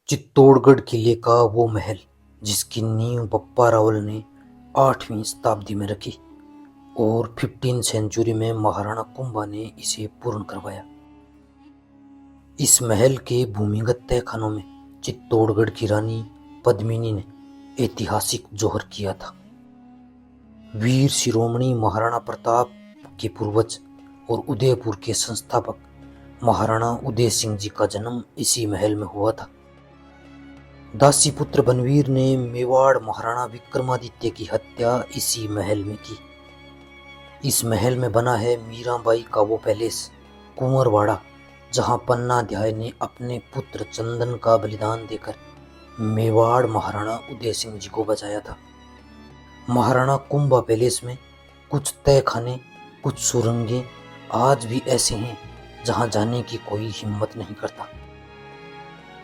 चित्तौड़गढ़ किले का वो महल जिसकी नींव बप्पा रावल ने 8वीं शताब्दी में रखी और 15वीं सेंचुरी में महाराणा कुंभा ने इसे पूर्ण करवाया। इस महल के भूमिगत तहखानों में चित्तौड़गढ़ की रानी पद्मिनी ने ऐतिहासिक जोहर किया था। वीर शिरोमणि महाराणा प्रताप के पूर्वज और उदयपुर के संस्थापक महाराणा उदय सिंह जी का जन्म इसी महल में हुआ था। दासी पुत्र बनवीर ने मेवाड़ महाराणा विक्रमादित्य की हत्या इसी महल में की। इस महल में बना है मीराबाई का वो पैलेस कुंवरवाड़ा, जहां पन्नाध्याय ने अपने पुत्र चंदन का बलिदान देकर मेवाड़ महाराणा उदय सिंह जी को बचाया था। महाराणा कुंभा पैलेस में कुछ तहखाने, कुछ सुरंगें आज भी ऐसे हैं जहां जाने की कोई हिम्मत नहीं करता।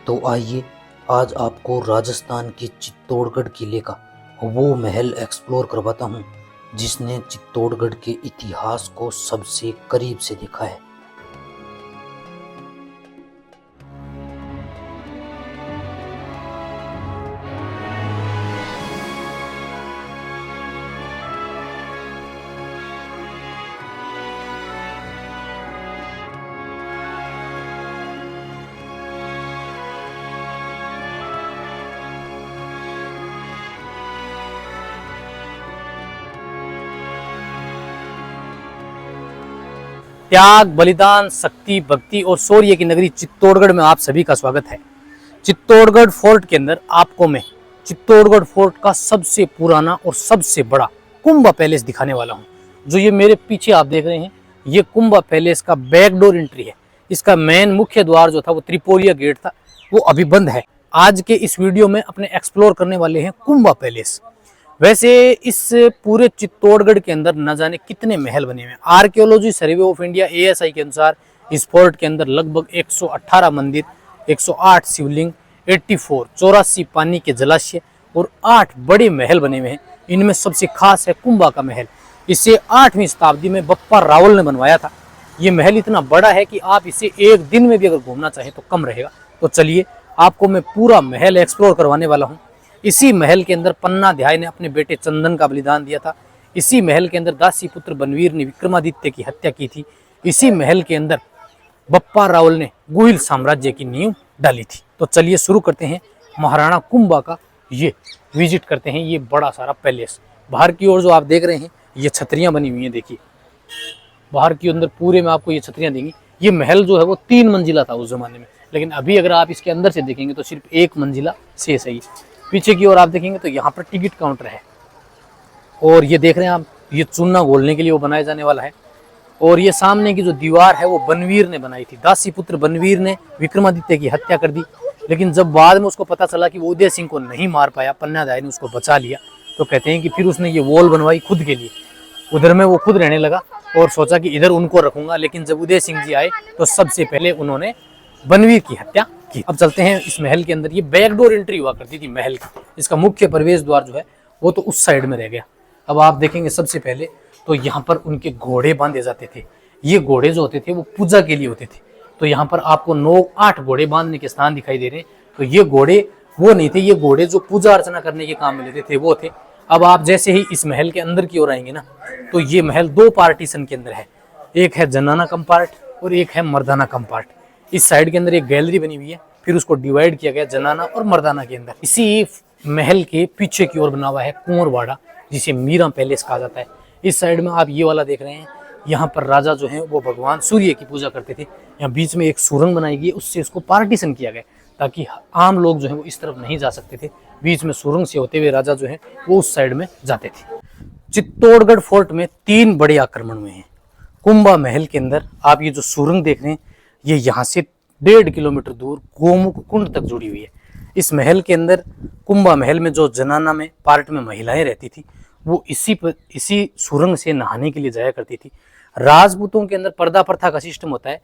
तो आइए आज आपको राजस्थान के चित्तौड़गढ़ किले का वो महल एक्सप्लोर करवाता हूँ जिसने चित्तौड़गढ़ के इतिहास को सबसे करीब से देखा है। त्याग, बलिदान, शक्ति, भक्ति और शौर्य की नगरी चित्तौड़गढ़ में आप सभी का स्वागत है। चित्तौड़गढ़ फोर्ट के अंदर आपको मैं चित्तौड़गढ़ फोर्ट का सबसे पुराना और सबसे बड़ा कुंभा पैलेस दिखाने वाला हूं। जो ये मेरे पीछे आप देख रहे हैं, ये कुंभा पैलेस का बैकडोर एंट्री है। इसका मेन मुख्य द्वार जो था वो त्रिपोलिया गेट था, वो अभी बंद है। आज के इस वीडियो में अपने एक्सप्लोर करने वाले हैं कुंभा पैलेस। वैसे इस पूरे चित्तौड़गढ़ के अंदर न जाने कितने महल बने हुए हैं। Archaeology survey of India ASI के अनुसार इस फोर्ट के अंदर लगभग 118 मंदिर, 108 शिवलिंग, 84 पानी के जलाशय और 8 बड़े महल बने हुए हैं। इनमें सबसे खास है कुंभा का महल। इसे 8वीं शताब्दी में बप्पा रावल ने बनवाया था। ये महल इतना बड़ा है कि आप इसे एक दिन में भी अगर घूमना चाहें तो कम रहेगा। तो चलिए आपको मैं पूरा महल एक्सप्लोर करवाने वाला हूँ। इसी महल के अंदर पन्नाध्याय ने अपने बेटे चंदन का बलिदान दिया था। इसी महल के अंदर दासी पुत्र बनवीर ने विक्रमादित्य की हत्या की थी। इसी महल के अंदर बप्पा रावल ने गुहिल साम्राज्य की नींव डाली थी। तो चलिए शुरू करते हैं महाराणा कुंभा का ये विजिट करते हैं ये बड़ा सारा पैलेस। बाहर की ओर जो आप देख रहे हैं ये छतरियां बनी हुई हैं। देखिए बाहर की अंदर पूरे में आपको ये छतरियां देंगी। ये महल जो है वो 3 मंजिला था उस जमाने में, लेकिन अभी अगर आप इसके अंदर से देखेंगे तो सिर्फ 1 मंजिला शेष है। पीछे की ओर आप देखेंगे तो यहाँ पर टिकट काउंटर है और ये देख रहे हैं आप, ये चूना घोलने के लिए वो बनाया जाने वाला है। और ये सामने की जो दीवार है वो बनवीर ने बनाई थी। दासी पुत्र बनवीर ने विक्रमादित्य की हत्या कर दी, लेकिन जब बाद में उसको पता चला कि वो उदय सिंह को नहीं मार पाया, पन्नाध्याय ने उसको बचा लिया, तो कहते हैं कि फिर उसने ये वॉल बनवाई खुद के लिए। उधर में वो खुद रहने लगा और सोचा कि इधर उनको रखूंगा, लेकिन जब उदय सिंह जी आए तो सबसे पहले उन्होंने बनवीर की हत्या की। अब चलते हैं इस महल के अंदर। ये बैकडोर एंट्री हुआ करती थी महल की। इसका मुख्य प्रवेश द्वार जो है वो तो उस साइड में रह गया। अब आप देखेंगे सबसे पहले तो यहाँ पर उनके घोड़े बांधे जाते थे। ये घोड़े जो होते थे वो पूजा के लिए होते थे। तो यहाँ पर आपको 9-8 घोड़े बांधने के स्थान दिखाई दे रहे हैं। तो ये घोड़े वो नहीं थे, ये घोड़े जो पूजा अर्चना करने के काम में लेते थे वो थे। अब आप जैसे ही इस महल के अंदर की ओर आएंगे ना, तो ये महल 2 पार्टीशन के अंदर है। एक है जनाना कंपार्ट और एक है मर्दाना कंपार्ट। इस साइड के अंदर एक गैलरी बनी हुई है, फिर उसको डिवाइड किया गया जनाना और मर्दाना के अंदर। इसी महल के पीछे की ओर बना हुआ है कुंवरवाड़ा, जिसे मीरा पैलेस कहा जाता है। इस साइड में आप ये वाला देख रहे हैं, यहाँ पर राजा जो है वो भगवान सूर्य की पूजा करते थे। यहाँ बीच में एक सुरंग बनाई गई, उससे इसको पार्टीशन किया गया ताकि आम लोग जो है वो इस तरफ नहीं जा सकते थे। बीच में सुरंग से होते हुए राजा जो है वो उस साइड में जाते थे। चित्तौड़गढ़ फोर्ट में 3 बड़े आक्रमण हुए हैं। कुंभा महल के अंदर आप ये जो सुरंग देख रहे हैं, ये यहाँ से 1.5 किलोमीटर दूर गोमुख कुंड तक जुड़ी हुई है। इस महल के अंदर कुंभा महल में जो जनाना में पार्ट में महिलाएं रहती थी वो इसी सुरंग से नहाने के लिए जाया करती थी। राजपूतों के अंदर पर्दा प्रथा का सिस्टम होता है।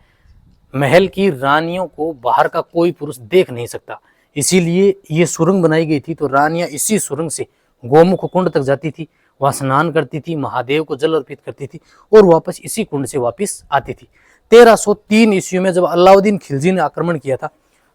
महल की रानियों को बाहर का कोई पुरुष देख नहीं सकता, इसीलिए ये सुरंग बनाई गई थी। तो रानियां इसी सुरंग से गोमुख कुंड तक जाती थी, वहां स्नान करती थी, महादेव को जल अर्पित करती थी और वापस इसी कुंड से वापस आती थी। 1303 ईस्वी में जब अलाउद्दीन खिलजी ने आक्रमण किया था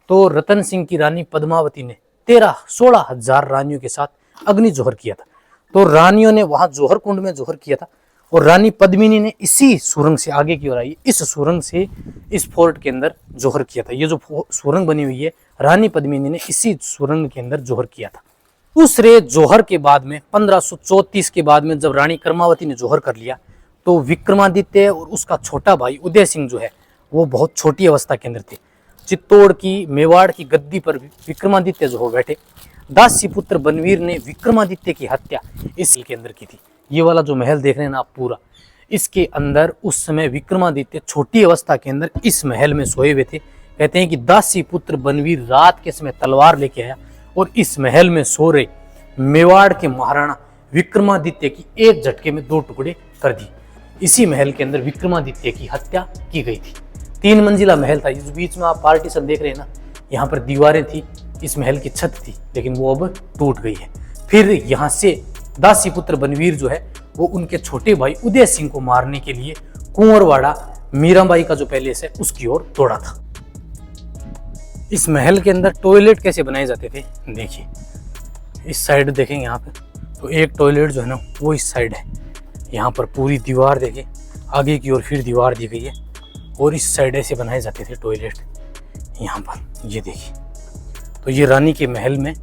तो रतन सिंह की रानी पद्मावती ने 16,000 रानियों के साथ अग्नि जोहर किया था। तो रानियों ने वहां जोहर कुंड में जोहर किया था और रानी पद्मिनी ने इसी सुरंग से आगे की ओर आई, इस सुरंग से इस फोर्ट के अंदर जोहर किया था। ये जो सुरंग बनी हुई है, रानी पद्मिनी ने इसी सुरंग के अंदर जोहर किया था। दूसरे जोहर के बाद में 1534 के बाद में जब रानी कर्मावती ने जोहर कर लिया, तो विक्रमादित्य और उसका छोटा भाई उदय सिंह जो है वो बहुत छोटी अवस्था के अंदर थे। चित्तौड़ की, मेवाड़ की गद्दी पर विक्रमादित्य जो हो बैठे। दासी पुत्र बनवीर ने विक्रमादित्य की हत्या इस के अंदर की थी। ये वाला जो महल देख रहे हैं ना आप पूरा, इसके अंदर उस समय विक्रमादित्य छोटी अवस्था के अंदर इस महल में सोए हुए थे। कहते हैं कि दासी पुत्र बनवीर रात के समय तलवार लेके आया और इस महल में सो रहे मेवाड़ के महाराणा विक्रमादित्य की एक झटके में 2 टुकड़े कर दी। इसी महल के अंदर विक्रमादित्य की हत्या की गई थी। 3 मंजिला महल था। इस बीच में आप पार्टीशन देख रहे हैं ना, यहाँ पर दीवारें थी, इस महल की छत थी, लेकिन वो अब टूट गई है। फिर यहाँ से दासी पुत्र बनवीर जो है वो उनके छोटे भाई उदय सिंह को मारने के लिए कुंवरवाड़ा मीराबाई का जो पैलेस है उसकी ओर दौड़ा था। इस महल के अंदर टॉयलेट कैसे बनाए जाते थे देखिए, इस साइड देखेंगे यहाँ पे, तो एक टॉयलेट जो है ना वो इस साइड है। यहाँ पर पूरी दीवार देखिए, आगे की ओर फिर दीवार दी गई है और इस साइड ऐसे बनाए जाते थे टॉयलेट। यहाँ पर ये देखिए, तो ये रानी के महल में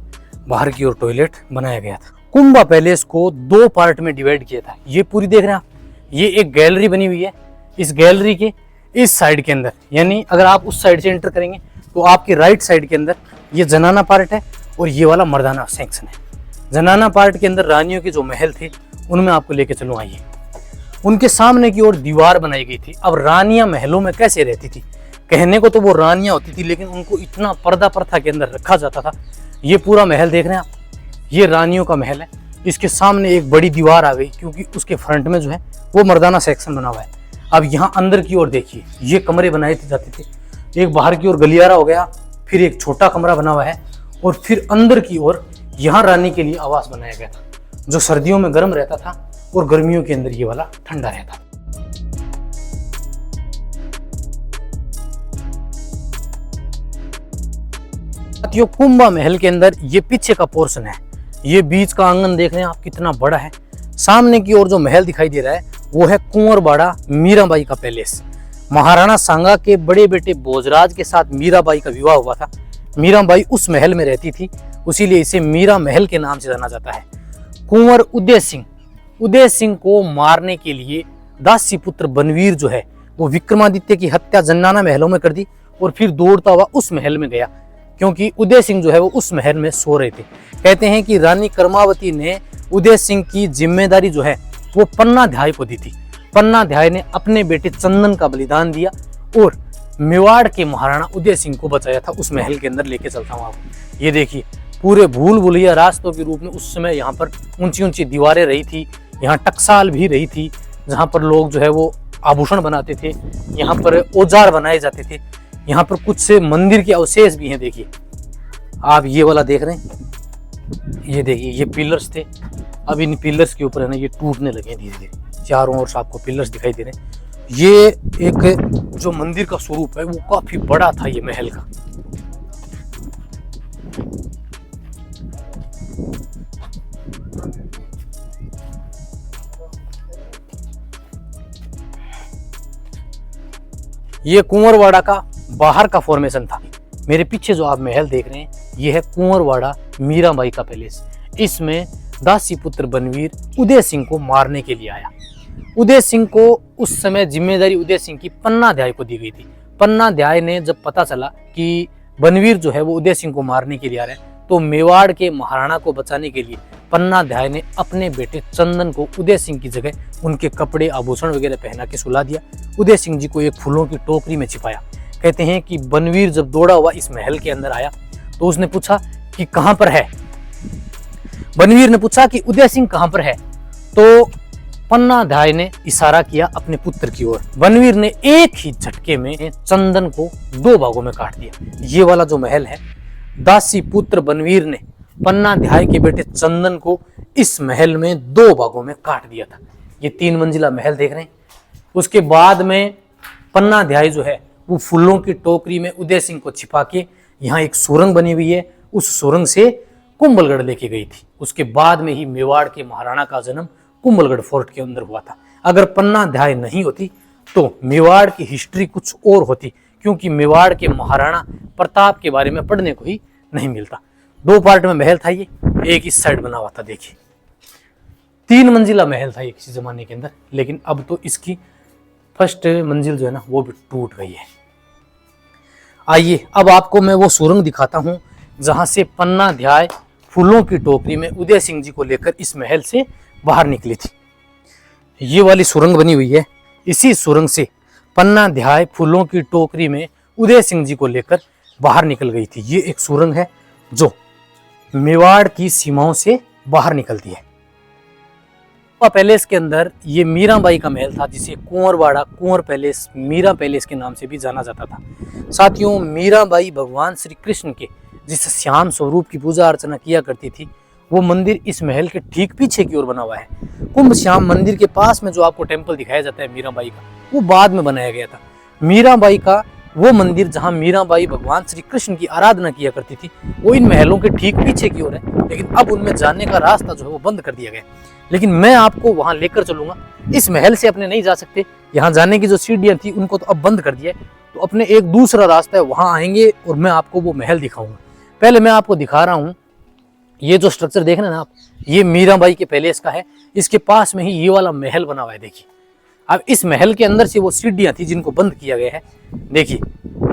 बाहर की ओर टॉयलेट बनाया गया था। कुंभा पैलेस को 2 पार्ट में डिवाइड किया था। ये पूरी देख रहे हैं आप, ये एक गैलरी बनी हुई है। इस गैलरी के इस साइड के अंदर, यानी अगर आप उस साइड से एंटर करेंगे तो आपके राइट साइड के अंदर ये जनाना पार्ट है और ये वाला मर्दाना सेक्शन है। जनाना पार्ट के अंदर रानियों के जो महल थे उनमें आपको लेके चलूँ, आइए। उनके सामने की ओर दीवार बनाई गई थी। अब रानियां महलों में कैसे रहती थी, कहने को तो वो रानियां होती थी, लेकिन उनको इतना पर्दा प्रथा के अंदर रखा जाता था। ये पूरा महल देख रहे हैं आप, ये रानियों का महल है। इसके सामने एक बड़ी दीवार आ गई क्योंकि उसके फ्रंट में जो है वो मर्दाना सेक्शन बना हुआ है। अब यहाँ अंदर की ओर देखिए, ये कमरे बनाए जाते थे। एक बाहर की ओर गलियारा हो गया, फिर एक छोटा कमरा बना हुआ है और फिर अंदर की ओर यहाँ रानी के लिए आवास बनाया गया था, जो सर्दियों में गर्म रहता था और गर्मियों के अंदर ये वाला ठंडा रहता। साथियों, कुंभा महल के अंदर ये पीछे का पोर्शन है, ये बीच का आंगन देख रहे हैं आप कितना बड़ा है। सामने की ओर जो महल दिखाई दे रहा है वो है कुंवरवाड़ा मीराबाई का पैलेस। महाराणा सांगा के बड़े बेटे भोजराज के साथ मीराबाई का विवाह हुआ था। मीराबाई उस महल में रहती थी, उसीलिए इसे मीरा महल के नाम से जाना जाता है। कुंवर उदय सिंह को मारने के लिए दासी पुत्र बनवीर जो है वो विक्रमादित्य की हत्या जन्नाना महलों में कर दी और फिर दौड़ता हुआ उस महल में गया, क्योंकि उदय सिंह जो है वो उस महल में सो रहे थे। कहते हैं कि रानी कर्मावती ने उदय सिंह की जिम्मेदारी जो है वो पन्नाध्याय को दी थी। पन्नाध्याय ने अपने बेटे चंदन का बलिदान दिया और मेवाड़ के महाराणा उदय सिंह को बचाया था। उस महल के अंदर लेके चलता हूँ आपको, ये देखिए पूरे भूल भुलैया रास्तों के रूप में उस समय यहाँ पर ऊंची ऊंची दीवारें रही थी, यहाँ टकसाल भी रही थी जहाँ पर लोग जो है वो आभूषण बनाते थे, यहाँ पर औजार बनाए जाते थे। यहाँ पर कुछ से मंदिर के अवशेष भी हैं। देखिए आप ये वाला देख रहे हैं, ये देखिए ये पिलर्स थे। अब इन पिलर्स के ऊपर है ना ये टूटने लगे धीरे धीरे, चारों ओर से आपको पिलर्स दिखाई दे रहे हैं। ये एक जो मंदिर का स्वरूप है वो काफी बड़ा था ये महल का। ये कुंवरवाड़ा का बाहर का फॉर्मेशन था। मेरे पीछे जो आप महल देख रहे हैं ये है कुंवरवाड़ा मीराबाई का पैलेस। इसमें दासी पुत्र बनवीर उदय सिंह को मारने के लिए आया। उदय सिंह को उस समय जिम्मेदारी उदय सिंह की पन्नाध्याय को दी गई थी। पन्नाध्याय ने जब पता चला कि बनवीर जो है वो उदय सिंह को मारने के लिए आ रहे हैं, तो मेवाड़ के महाराणा को बचाने के लिए पन्नाध्याय ने अपने बेटे चंदन को उदय सिंह की जगह उनके कपड़े आभूषण वगैरह पहना के सुला दिया। उदय सिंह जी को एक फूलों की टोकरी में छिपाया। कहते हैं कि बनवीर जब दौड़ा हुआ इस महल के अंदर आया तो उसने पूछा कि कहां पर है। बनवीर ने पूछा कि उदय सिंह कहां पर है, तो पन्नाध्याय ने इशारा किया अपने पुत्र की ओर। बनवीर ने एक ही झटके में चंदन को 2 भागों में काट दिया। ये वाला जो महल है, दासी पुत्र बनवीर ने पन्नाध्याय के बेटे चंदन को इस महल में 2 भागों में काट दिया था। ये 3 मंजिला महल देख रहे हैं। उसके बाद में पन्नाध्याय जो है वो फूलों की टोकरी में उदय सिंह को छिपा के यहाँ एक सुरंग बनी हुई है, उस सुरंग से कुंभलगढ़ लेके गई थी। उसके बाद में ही मेवाड़ के महाराणा का जन्म कुंभलगढ़ फोर्ट के अंदर हुआ था। अगर पन्ना अध्याय नहीं होती तो मेवाड़ की हिस्ट्री कुछ और होती, क्योंकि मेवाड़ के महाराणा प्रताप के बारे में पढ़ने को ही नहीं मिलता। 2 पार्ट में महल था ये, एक इस साइड बना हुआ था। देखिए 3 मंजिला महल था ये किसी जमाने के अंदर, लेकिन अब तो इसकी फर्स्ट मंजिल जो है ना वो भी टूट गई है। आइए अब आपको मैं वो सुरंग दिखाता हूँ जहां से पन्ना अध्याय फूलों की टोकरी में उदय सिंह जी को लेकर इस महल से बाहर निकली थी। ये वाली सुरंग बनी हुई है, इसी सुरंग से पन्ना अध्याय फूलों की टोकरी में उदय सिंह जी को लेकर बाहर निकल गई थी। ये एक सुरंग है जो मेवाड़ की सीमाओं से बाहर निकलती है। पैलेस के अंदर ये मीराबाई का महल था, जिसे कुंवरवाड़ा कुंवर पैलेस, मीरा पैलेस के नाम से भी जाना जाता था। साथियों, मीराबाई भगवान श्री कृष्ण के जिस श्याम स्वरूप की पूजा अर्चना किया करती थी, वो मंदिर इस महल के ठीक पीछे की ओर बना हुआ है। कुंभ श्याम मंदिर के पास में जो आपको टेम्पल दिखाया जाता है मीराबाई का, वो बाद में बनाया गया था। मीराबाई का वो मंदिर जहां मीराबाई भगवान श्री कृष्ण की आराधना किया करती थी, वो इन महलों के ठीक पीछे की ओर है, लेकिन अब उनमें जाने का रास्ता जो है वो बंद कर दिया गया। लेकिन मैं आपको वहां लेकर चलूंगा। इस महल से अपने नहीं जा सकते, यहाँ जाने की जो सीढ़ियां थी उनको तो अब बंद कर दिया है, तो अपने एक दूसरा रास्ता है, वहां आएंगे और मैं आपको वो महल दिखाऊंगा। पहले मैं आपको दिखा रहा हूँ, ये जो स्ट्रक्चर देख रहे हैं ना आप, ये मीराबाई के पैलेस का है। इसके पास में ही ये वाला महल बना हुआ है। देखिए अब इस महल के अंदर से वो सीढ़ियां थी जिनको बंद किया गया है। देखिए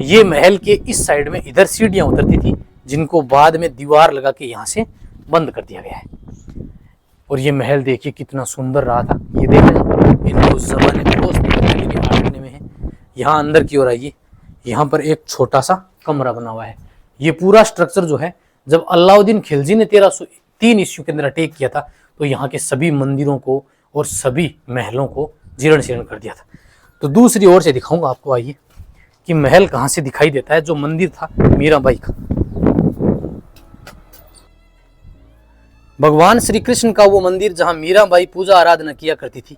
ये महल के इस साइड में इधर सीढ़ियां उतरती थी, जिनको बाद में दीवार लगा के यहाँ से बंद कर दिया गया है। और ये महल देखिए कितना सुंदर रहा था। ये देख रहे हैं, इनको उस जमाने में दोस्त आने में है। यहाँ अंदर की ओर आइए, यहाँ पर एक छोटा सा कमरा बना हुआ है। ये पूरा स्ट्रक्चर जो है, जब अलाउद्दीन खिलजी ने 1303 ईस्वी के अंदर अटैक किया था, तो यहाँ के सभी मंदिरों को और सभी महलों को जीर्ण शीर्ण कर दिया था। तो दूसरी ओर से दिखाऊंगा आपको, आइए कि महल कहाँ से दिखाई देता है, जो मंदिर था मीराबाई का। भगवान श्री कृष्ण का वो मंदिर जहाँ मीराबाई पूजा आराधना किया करती थी,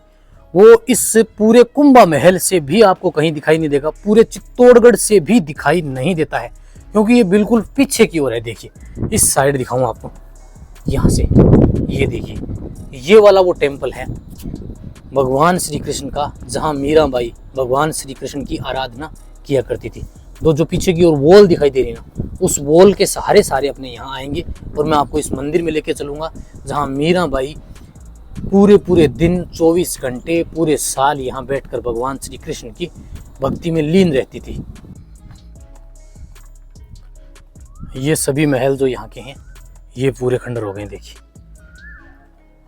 वो इस पूरे कुंभा महल से भी आपको कहीं दिखाई नहीं देगा, पूरे चित्तौड़गढ़ से भी दिखाई नहीं देता है, क्योंकि ये बिल्कुल पीछे की ओर है। देखिए इस साइड दिखाऊं आपको, यहाँ से ये देखिए, ये वाला वो टेम्पल है भगवान श्री कृष्ण का, जहाँ मीराबाई भगवान श्री कृष्ण की आराधना किया करती थी। जो पीछे की ओर वॉल दिखाई दे रही ना, उस वॉल के सहारे सारे अपने यहाँ आएंगे और मैं आपको इस मंदिर में लेके चलूँगा, जहाँ मीराबाई पूरे दिन 24 घंटे पूरे साल यहाँ बैठकर भगवान श्री कृष्ण की भक्ति में लीन रहती थी। ये सभी महल जो यहाँ के हैं, ये पूरे खंडर हो गए देखिए।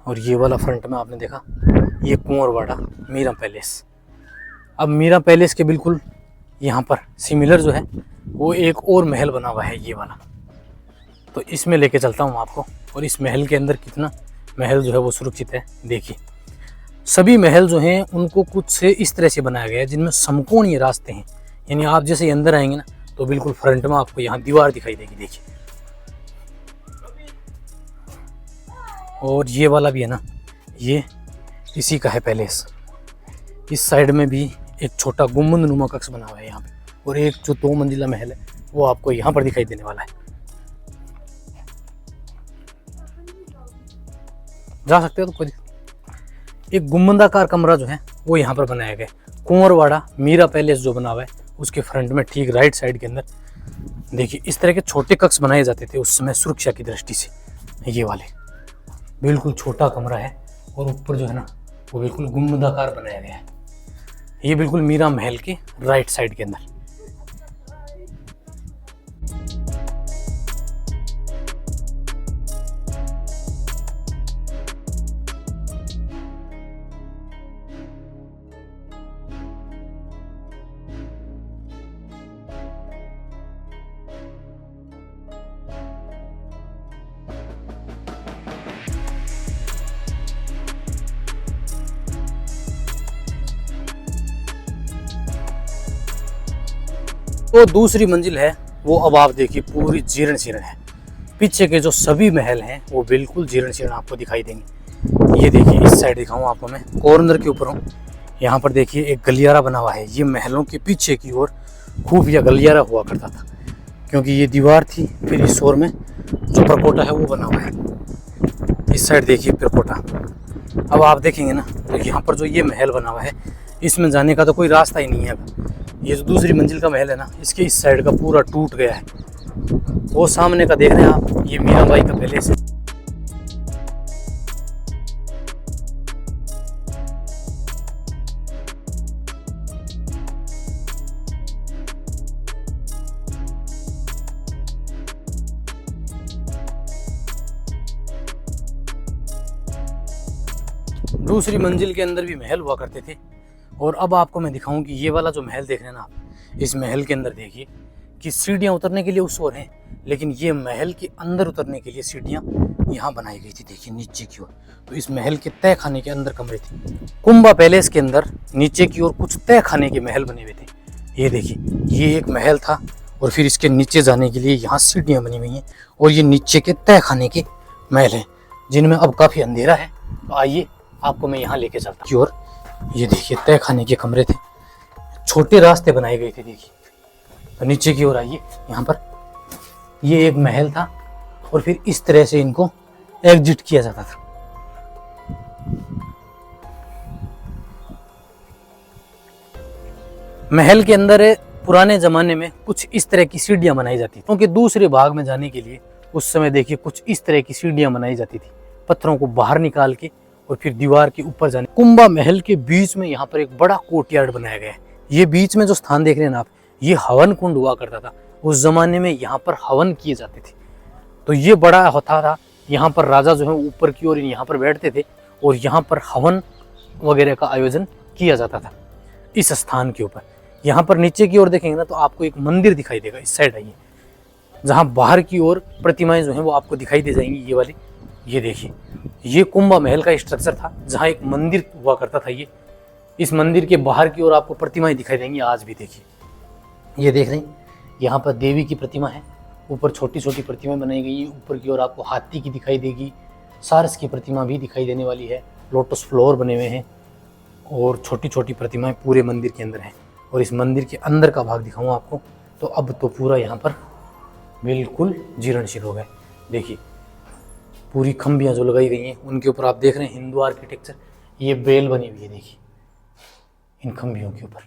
और ये वाला फ्रंट में आपने देखा, ये कुंवरवाड़ा मीरा पैलेस। अब मीरा पैलेस के बिल्कुल यहाँ पर सिमिलर जो है वो एक और महल बना हुआ है, ये वाला। तो इसमें लेके चलता हूँ आपको, और इस महल के अंदर कितना महल जो है वो सुरक्षित है। देखिए सभी महल जो हैं उनको कुछ से इस तरह से बनाया गया है, जिनमें समकोणीय रास्ते हैं। यानी आप जैसे अंदर आएंगे ना, तो बिल्कुल फ्रंट में आपको यहाँ दीवार दिखाई देगी। देखिए और ये वाला भी है ना, ये इसी का है पैलेस। इस साइड में भी एक छोटा गुम्बद नुमा कक्ष बना हुआ है यहाँ पे, और एक जो 2 मंजिला महल है वो आपको यहाँ पर दिखाई देने वाला है। जा सकते हो तो कोई। एक गुम्बदाकार कमरा जो है वो यहाँ पर बनाया गया है। कुंवरवाड़ा मीरा पैलेस जो बना हुआ है, उसके फ्रंट में ठीक राइट साइड के अंदर देखिए इस तरह के छोटे कक्ष बनाए जाते थे उस समय सुरक्षा की दृष्टि से। ये वाले बिल्कुल छोटा कमरा है, और ऊपर जो है ना वो बिल्कुल गुम्बदाकार बनाया गया है। ये बिल्कुल मीरा महल के राइट साइड के अंदर। तो दूसरी मंजिल है वो अब आप देखिए पूरी जीर्ण शीर्ण है। पीछे के जो सभी महल हैं वो बिल्कुल जीर्ण शीर्ण आपको दिखाई देंगे। ये देखिए इस साइड दिखाऊं आपको मैं, कॉर्नर के ऊपर हूँ। यहाँ पर देखिए एक गलियारा बना हुआ है। ये महलों के पीछे की ओर खुफिया गलियारा हुआ करता था, क्योंकि ये दीवार थी, फिर इस ओर में जो परकोटा है वो बना हुआ है। इस साइड देखिए परकोटा। अब आप देखेंगे ना तो यहाँ पर जो ये महल बना हुआ है इसमें जाने का तो कोई रास्ता ही नहीं है। अब ये जो दूसरी मंजिल का महल है ना, इसके इस साइड का पूरा टूट गया है। वो सामने का देख रहे हैं आप, ये मीराबाई का पैलेस है। दूसरी मंजिल के अंदर भी महल हुआ करते थे। और अब आपको मैं दिखाऊं कि ये वाला जो महल देख रहे हैं ना आप, इस महल के अंदर देखिए कि सीढ़ियां उतरने के लिए उस ओर हैं, लेकिन ये महल के अंदर उतरने के लिए सीढ़ियां यहाँ बनाई गई थी। देखिए नीचे की ओर, तो इस महल के तय खाने के अंदर कमरे थे। कुंभा पैलेस के अंदर नीचे की ओर कुछ तय खाने के महल बने हुए थे। ये देखिए, ये एक महल था और फिर इसके नीचे जाने के लिए यहाँ सीढ़ियाँ बनी हुई हैं और ये नीचे के तय खाने के महल हैं, जिनमें अब काफ़ी अंधेरा है। तो आइए आपको मैं यहाँ लेके चलता हूँ। और ये देखिए तय खाने के कमरे थे, छोटे रास्ते बनाए गए थे। देखिए तो नीचे की ओर आइए, यहाँ पर ये एक महल था और फिर इस तरह से इनको एग्जिट किया जाता था। महल के अंदर पुराने जमाने में कुछ इस तरह की सीढ़ियां बनाई जाती थी, क्योंकि दूसरे भाग में जाने के लिए उस समय देखिए कुछ इस तरह की सीढ़ियां बनाई जाती थी, पत्थरों को बाहर निकाल के और फिर दीवार के ऊपर जाने। कुंभा महल के बीच में यहाँ पर एक बड़ा कोर्टयार्ड बनाया गया है। ये बीच में जो स्थान देख रहे हैं ना आप, ये हवन कुंड हुआ करता था। उस जमाने में यहाँ पर हवन किए जाते थे, तो ये बड़ा होता था। यहाँ पर राजा जो है ऊपर की ओर यहाँ पर बैठते थे और यहाँ पर हवन वगैरह का आयोजन किया जाता था इस स्थान के ऊपर। यहाँ पर नीचे की ओर देखेंगे ना तो आपको एक मंदिर दिखाई देगा। इस साइड आइए, जहाँ बाहर की ओर प्रतिमाएं जो हैं वो आपको दिखाई दे जाएंगी। ये वाली, ये देखिए, ये कुंभा महल का स्ट्रक्चर था जहाँ एक मंदिर हुआ करता था। ये इस मंदिर के बाहर की ओर आपको प्रतिमाएं दिखाई देंगी आज भी। देखिए ये देख रहे हैं, यहाँ पर देवी की प्रतिमा है, ऊपर छोटी छोटी प्रतिमाएं बनाई गई हैं। ऊपर की ओर आपको हाथी की दिखाई देगी, सारस की प्रतिमा भी दिखाई देने वाली है, लोटस फ्लोर बने हुए हैं और छोटी छोटी प्रतिमाएं पूरे मंदिर के अंदर हैं। और इस मंदिर के अंदर का भाग दिखाऊँ आपको तो अब तो पूरा यहाँ पर बिल्कुल जीर्णशील हो गए। देखिए पूरी खंबियाँ जो लगाई गई हैं उनके ऊपर आप देख रहे हैं हिंदू आर्किटेक्चर, ये बेल बनी हुई है देखिए इन खंबियों के ऊपर।